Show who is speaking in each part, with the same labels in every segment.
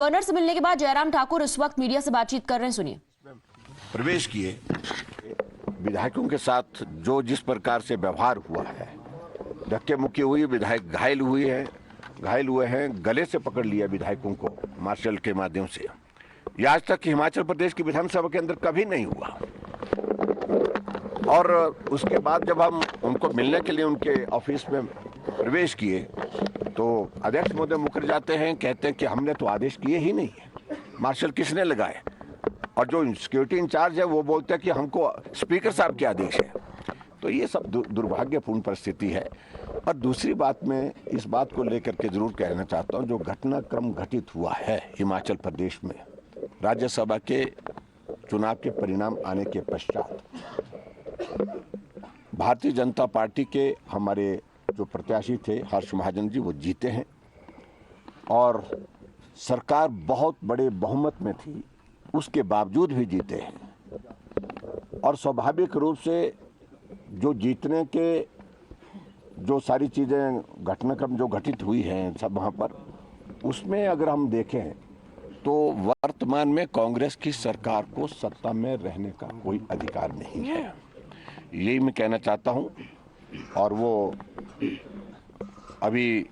Speaker 1: Governor से मिलने के बाद जयराम ठाकुर इस वक्त मीडिया से बातचीत कर रहे हैं, सुनिए।
Speaker 2: प्रवेश किए विधायकों के साथ जो जिस प्रकार से व्यवहार हुआ है, धक्के मुक्की हुई, विधायक घायल हुए हैं, गले से पकड़ लिया विधायकों को मार्शल के माध्यम से। यह आज तक हिमाचल प्रदेश की विधानसभा के अंदर कभी नहीं हुआ। और उसके बाद जब हम उनको मिलने के लिए उनके ऑफिस में प्रवेश किए तो अध्यक्ष महोदय मुकर जाते हैं, कहते हैं कि हमने तो आदेश किए ही नहीं है, मार्शल किसने लगाए। और जो सिक्योरिटी इंचार्ज है वो बोलते हैं कि हमको स्पीकर साहब के आदेश है। तो ये सब दुर्भाग्यपूर्ण परिस्थिति है। और दूसरी बात मैं इस बात को लेकर के जरूर कहना चाहता हूँ, जो घटनाक्रम घटित हुआ है हिमाचल प्रदेश में राज्यसभा के चुनाव के परिणाम आने के पश्चात, भारतीय जनता पार्टी के हमारे जो प्रत्याशी थे हर्ष महाजन जी, वो जीते हैं और सरकार बहुत बड़े बहुमत में थी, उसके बावजूद भी जीते हैं। और स्वाभाविक रूप से जो जीतने के जो सारी चीज़ें घटनाक्रम जो घटित हुई हैं सब वहाँ पर, उसमें अगर हम देखें तो वर्तमान में कांग्रेस की सरकार को सत्ता में रहने का कोई अधिकार नहीं है, यही मैं कहना चाहता हूँ। और वो अभी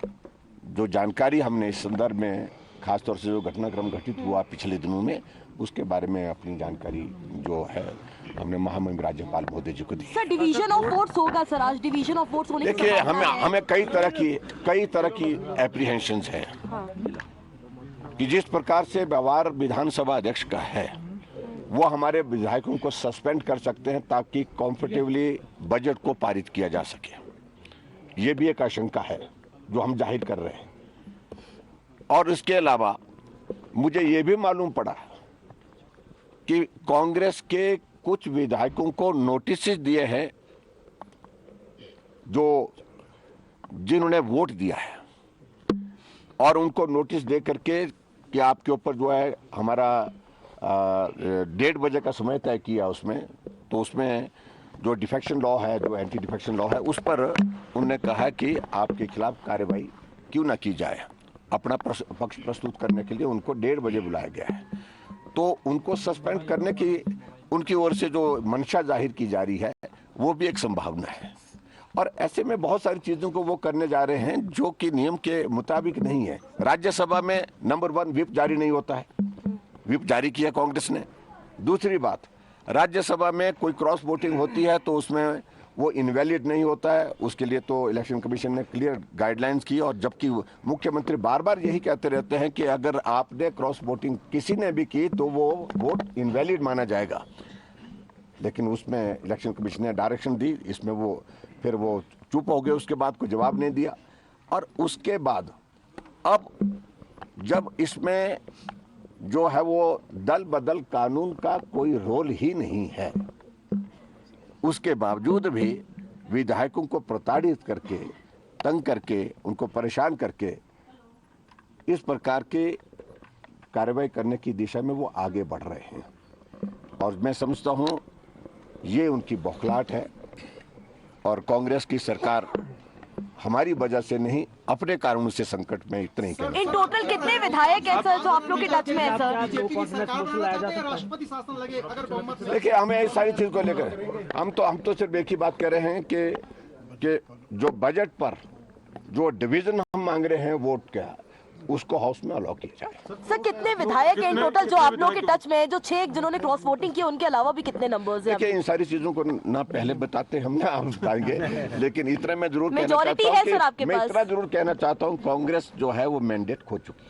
Speaker 2: जो जानकारी हमने इस संदर्भ में खासतौर से जो घटनाक्रम घटित हुआ पिछले दिनों में, उसके बारे में अपनी जानकारी जो है हमने महामहिम राज्यपाल महोदय जी को दी।
Speaker 3: सर, डिवीजन ऑफ वोट्स होगा सर, आज डिवीजन ऑफ वोट्स होने की
Speaker 2: देखिए, हमें कई तरह की एप्रीहेंशंस हैं।
Speaker 3: हाँ।
Speaker 2: कि जिस प्रकार से व्यवहार विधानसभा अध्यक्ष का है, वो हमारे विधायकों को सस्पेंड कर सकते हैं ताकि कंफर्टेबली बजट को पारित किया जा सके। ये भी एक आशंका है जो हम जाहिर कर रहे हैं। और इसके अलावा मुझे ये भी मालूम पड़ा कि कांग्रेस के कुछ विधायकों को नोटिस दिए हैं जिन्होंने वोट दिया है, और उनको नोटिस दे करके कि आपके ऊपर जो है हमारा 1:30 बजे का समय तय किया उसमें, तो उसमें जो डिफेक्शन लॉ है, जो एंटी डिफेक्शन लॉ है, उस पर उन्होंने कहा कि आपके खिलाफ कार्रवाई क्यों ना की जाए। अपना पक्ष प्रस्तुत करने के लिए उनको 1:30 बजे बुलाया गया है। तो उनको सस्पेंड करने की उनकी ओर से जो मंशा जाहिर की जा रही है, वो भी एक संभावना है। और ऐसे में बहुत सारी चीज़ों को वो करने जा रहे हैं जो कि नियम के मुताबिक नहीं है। राज्यसभा में नंबर 1 व्हिप जारी नहीं होता है, व्हिप जारी किया कांग्रेस ने। दूसरी बात, राज्यसभा में कोई क्रॉस वोटिंग होती है तो उसमें वो इनवैलिड नहीं होता है, उसके लिए तो इलेक्शन कमीशन ने क्लियर गाइडलाइंस की। और जबकि मुख्यमंत्री बार बार यही कहते रहते हैं कि अगर आपने क्रॉस वोटिंग किसी ने भी की तो वो वोट इनवैलिड माना जाएगा, लेकिन उसमें इलेक्शन कमीशन ने डायरेक्शन दी, इसमें वो फिर वो चुप हो गए, उसके बाद कोई जवाब नहीं दिया। और उसके बाद अब जब इसमें जो है वो दल बदल कानून का कोई रोल ही नहीं है, उसके बावजूद भी विधायकों को प्रताड़ित करके, तंग करके, उनको परेशान करके इस प्रकार के कार्रवाई करने की दिशा में वो आगे बढ़ रहे हैं। और मैं समझता हूँ ये उनकी बौखलाहट है। और कांग्रेस की सरकार हमारी वजह से नहीं, अपने कारणों से संकट में इतने ही कहना।
Speaker 3: इन टोटल कितने विधायक हैं सर जो आप लोग के टच में है सर?
Speaker 2: देखिए, हमें इस सारी चीज को लेकर हम तो सिर्फ एक ही बात कह रहे हैं कि जो बजट पर जो डिवीजन हम मांग रहे हैं वोट का, उसको हाउस में अलाउ किया जाए।
Speaker 3: सर, कितने विधायक हैं इन टोटल जो आप लोग के टच में है, जो 6 जिन्होंने क्रॉस वोटिंग की, उनके अलावा भी कितने नंबर्स हैं?
Speaker 2: देखिए, इन सारी चीजों को ना पहले बताते हम ना हम बताएंगे, लेकिन इतना मैं जरूर कहना
Speaker 3: मेजॉरिटी
Speaker 2: चाहता
Speaker 3: है
Speaker 2: हूं
Speaker 3: सर आपके
Speaker 2: मैं
Speaker 3: पास।
Speaker 2: इतना जरूर कहना चाहता हूं, कांग्रेस जो है वो मैंडेट खो चुकी है।